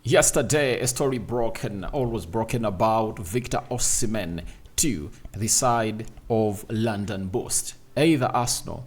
Yesterday, a story almost broken about Victor Osimhen to the side of London Boost. Either Arsenal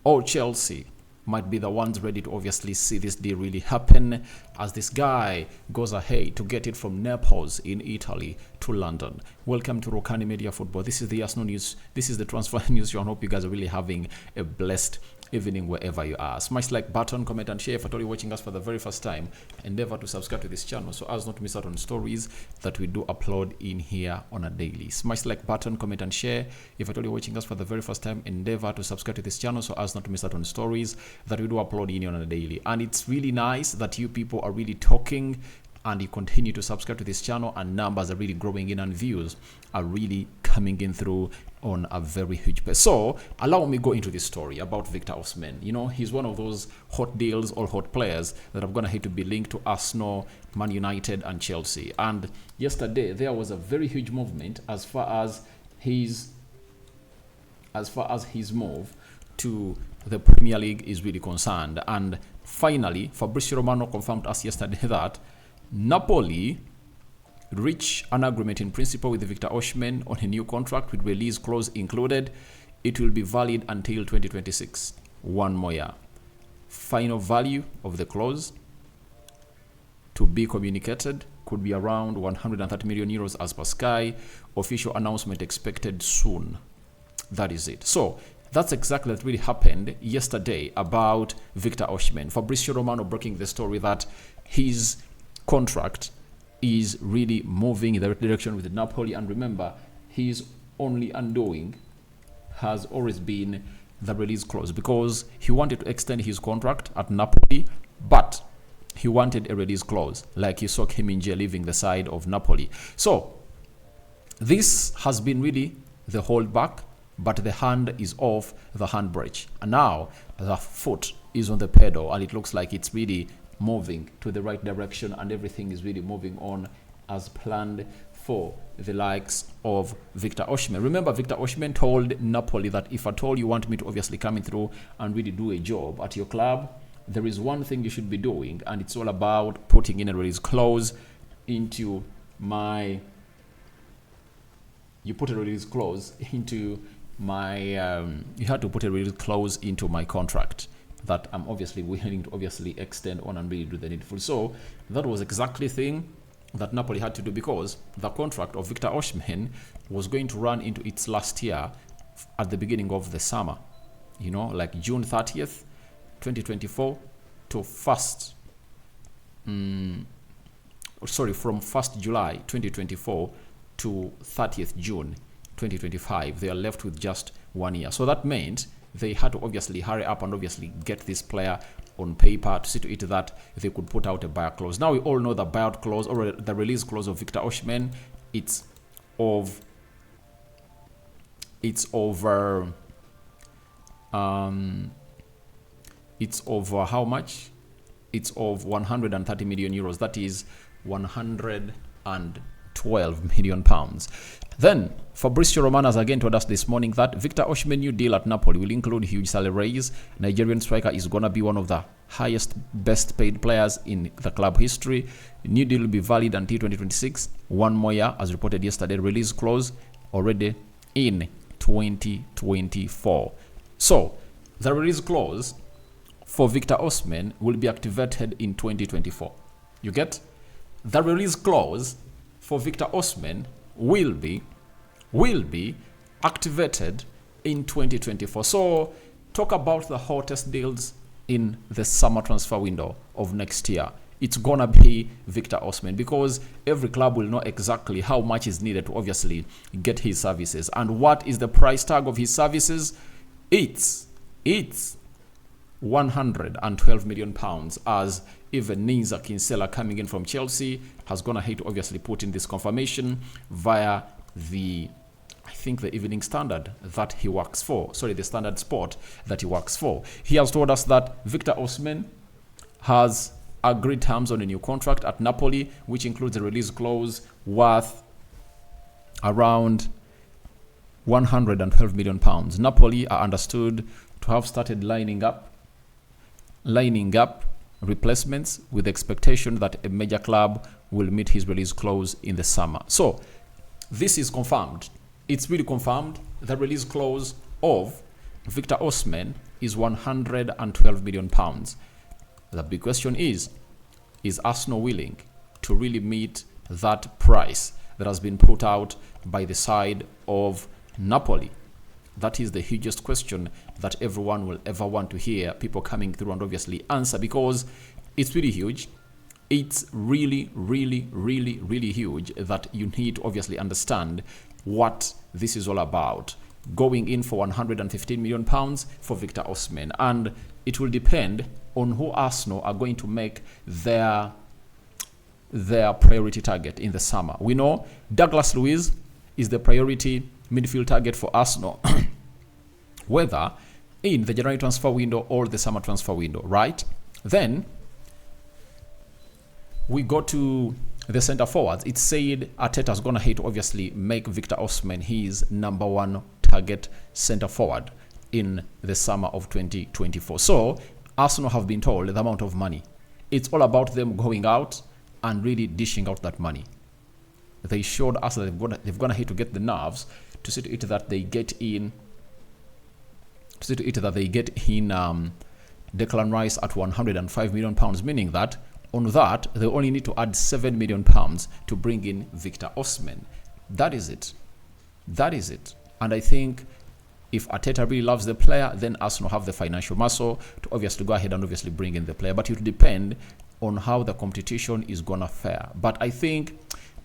or Chelsea might be the ones ready to obviously see this deal really happen as this guy goes ahead to get it from Naples in Italy to London. Welcome to Rokani Media Football. This is the Arsenal news. This is the transfer news. I hope you guys are really having a blessed evening wherever you are. Smash like button, comment and share. If at all you're watching us for the very first time, endeavor to subscribe to this channel so as not to miss out on stories that we do upload in here on a daily. Smash like button, comment and share. If at all you're watching us for the very first time, endeavor to subscribe to this channel so as not to miss out on stories that we do upload in here on a daily. And it's really nice that you people are really talking and you continue to subscribe to this channel, and numbers are really growing in and views are really coming in through on a very huge pace. So allow me go into this story about Victor Osimhen. You know, he's one of those hot deals or hot players that are going to have to be linked to Arsenal, Man United and Chelsea. And yesterday there was a very huge movement as far as his move to the Premier League is really concerned. And finally, Fabrizio Romano confirmed us yesterday that Napoli reached an agreement in principle with Victor Osimhen on a new contract with release clause included. It will be valid until 2026. One more year. Final value of the clause to be communicated could be around 130 million euros as per Sky. Official announcement expected soon. That is it. So that's exactly what really happened yesterday about Victor Osimhen. Fabrizio Romano breaking the story that his contract is really moving in the right direction with Napoli. And remember, his only undoing has always been the release clause, because he wanted to extend his contract at Napoli, but he wanted a release clause, like you saw Kim In-jae leaving the side of Napoli. So this has been really the holdback, but the hand is off the handbrake, and now the foot is on the pedal, and it looks like it's really moving to the right direction, and everything is really moving on as planned for the likes of Victor Osimhen. Remember, Victor Osimhen told Napoli that if at all you want me to obviously come in through and really do a job at your club, there is one thing you should be doing, and it's all about putting in a release clause into my... You put a release clause into my... you had to put a release clause into my contract that I'm obviously willing to obviously extend on and really do the needful. So that was exactly the thing that Napoli had to do, because the contract of Victor Osimhen was going to run into its last year at the beginning of the summer, you know, like June 30th 2024 to from 1st July 2024 to 30th June 2025. They are left with just 1 year. So that meant they had to obviously hurry up and obviously get this player on paper to see to it that they could put out a buyout clause. Now we all know the buyout clause or the release clause of Victor Osimhen. It's over how much? It's of 130 million euros. That is 112 million pounds. Then Fabrizio Romano has again told us this morning that Victor Osimhen new deal at Napoli will include huge salary raise. Nigerian striker is going to be one of the highest, best paid players in the club history. New deal will be valid until 2026. One more year, as reported yesterday. Release clause already in 2024. So the release clause for Victor Osimhen will be activated in 2024. You get? The release clause for Victor Osimhen will be activated in 2024. So talk about the hottest deals in the summer transfer window of next year. It's gonna be Victor Osimhen, because every club will know exactly how much is needed to obviously get his services. And what is the price tag of his services? It's 112 million pounds, as even Ninza Kinsella coming in from Chelsea has gone ahead to obviously put in this confirmation via the Evening Standard that he works for. Sorry, the Standard Sport that he works for. He has told us that Victor Osimhen has agreed terms on a new contract at Napoli, which includes a release clause worth around 112 million pounds. Napoli are understood to have started lining up replacements with the expectation that a major club will meet his release clause in the summer. So this is confirmed. It's really confirmed. The release clause of Victor Osimhen is £112 million. The big question is Arsenal willing to really meet that price that has been put out by the side of Napoli? That is the hugest question that everyone will ever want to hear people coming through and obviously answer, because it's really huge. It's really, really, really, really huge that you need to obviously understand what this is all about. Going in for £115 million for Victor Osimhen. And it will depend on who Arsenal are going to make their priority target in the summer. We know Douglas Luiz is the priority midfield target for Arsenal, whether in the January transfer window or the summer transfer window, right? Then we go to the centre forwards. It said Arteta's gonna hate to obviously make Victor Osimhen his number one target centre forward in the summer of 2024. So Arsenal have been told the amount of money. It's all about them going out and really dishing out that money. They showed us that they've gonna hate to get the nerves to see to it that they get in. Declan Rice at £105 million, meaning that on that they only need to add £7 million to bring in Victor Osimhen. That is it. And I think if Arteta really loves the player, then Arsenal have the financial muscle to obviously go ahead and obviously bring in the player. But it will depend on how the competition is gonna fare. But I think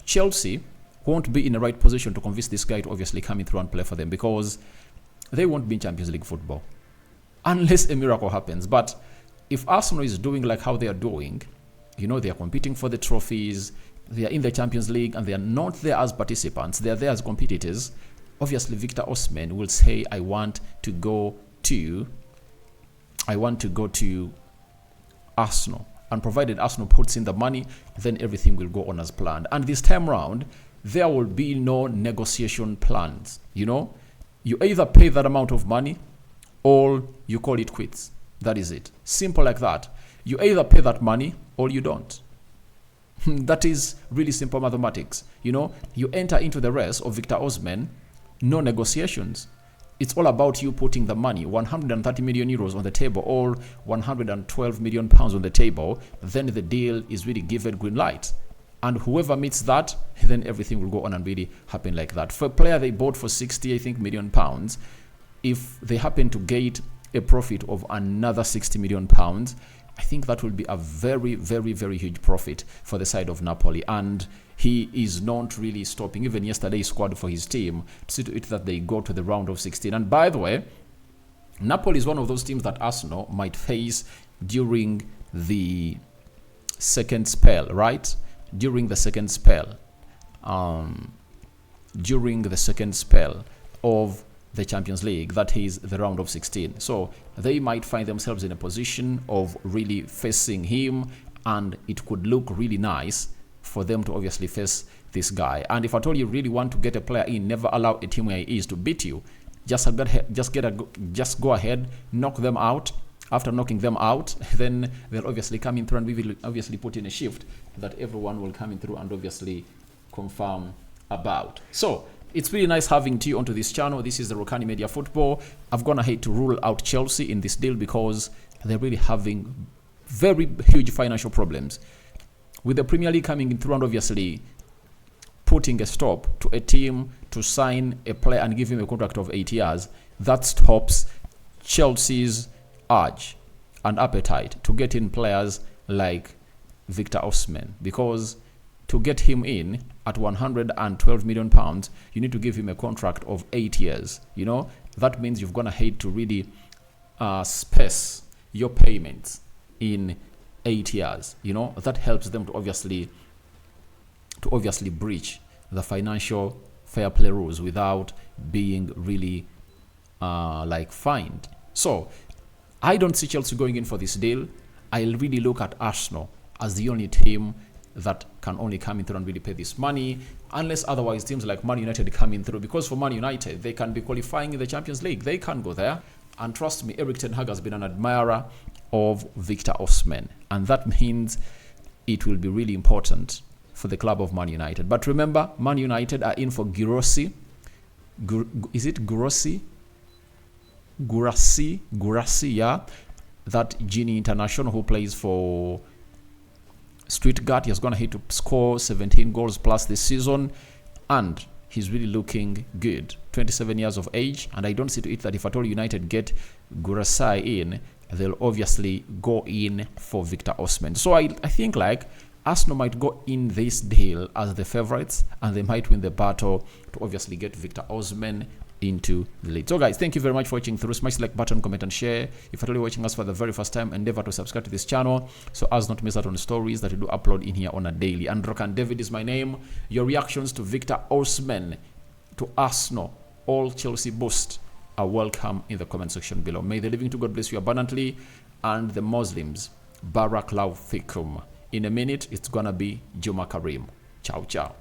Chelsea won't be in the right position to convince this guy to obviously come in through and play for them, because they won't be in Champions League football unless a miracle happens. But if Arsenal is doing like how they are doing, they are competing for the trophies, they are in the Champions League, and they are not there as participants, they are there as competitors. Obviously, Victor Osimhen will say, I want to go to Arsenal. And provided Arsenal puts in the money, then everything will go on as planned. And this time round, there will be no negotiation plans. You either pay that amount of money or you call it quits. That is it. Simple like that. You either pay that money or you don't. That is really simple mathematics. You enter into the race of Victor Osimhen, no negotiations. It's all about you putting the money, 130 million euros on the table or 112 million pounds on the table. Then the deal is really given green light. And whoever meets that, then everything will go on and really happen like that. For a player they bought for 60 million pounds, if they happen to get a profit of another 60 million pounds, I think that will be a very, very, very huge profit for the side of Napoli. And he is not really stopping. Even yesterday, he scored for his team to see to it that they go to the round of 16. And by the way, Napoli is one of those teams that Arsenal might face during the second spell, right? During the second spell of the Champions League, that is the round of 16. So they might find themselves in a position of really facing him, and it could look really nice for them to obviously face this guy. And if at all you really want to get a player in, never allow a team where he is to beat you. Just go ahead, knock them out. After knocking them out, then they'll obviously come in through, and we will obviously put in a shift that everyone will come in through and obviously confirm about. So it's really nice having you onto this channel. This is the Rokani Media Football. I've gone ahead to rule out Chelsea in this deal because they're really having very huge financial problems. With the Premier League coming in through and obviously putting a stop to a team to sign a player and give him a contract of 8 years, that stops Chelsea's urge and appetite to get in players like Victor Osimhen, because to get him in at 112 million pounds, you need to give him a contract of 8 years. That means you've gone ahead to really space your payments in 8 years. That helps them to obviously breach the financial fair play rules without being really fined. So I don't see Chelsea going in for this deal. I really look at Arsenal as the only team that can only come in through and really pay this money, unless otherwise teams like Man United come in through, because for Man United, they can be qualifying in the Champions League. They can go there. And trust me, Erik Ten Hag has been an admirer of Victor Osimhen, and that means it will be really important for the club of Man United. But remember, Man United are in for Girassi. Is it Girassi? Girassi, yeah. That Genie international who plays for Stuttgart. He's going to hit to score 17 goals plus this season, and he's really looking good. 27 years of age, and I don't see to it that if at all United get Girassi in, they'll obviously go in for Victor Osimhen. So I think like Arsenal might go in this deal as the favorites, and they might win the battle to obviously get Victor Osimhen into the league. So guys, thank you very much for watching. Smash the like button, comment and share. If you're watching us for the very first time, endeavor to subscribe to this channel so as not to miss out on the stories that we do upload in here on a daily. And Rokani David is my name. Your reactions to Victor Osimhen, to Arsenal, all Chelsea boost are welcome in the comment section below. May the living to God bless you abundantly, and the Muslims, Barakallahu Fikum. In a minute, it's gonna be Juma Kareem. Ciao, ciao.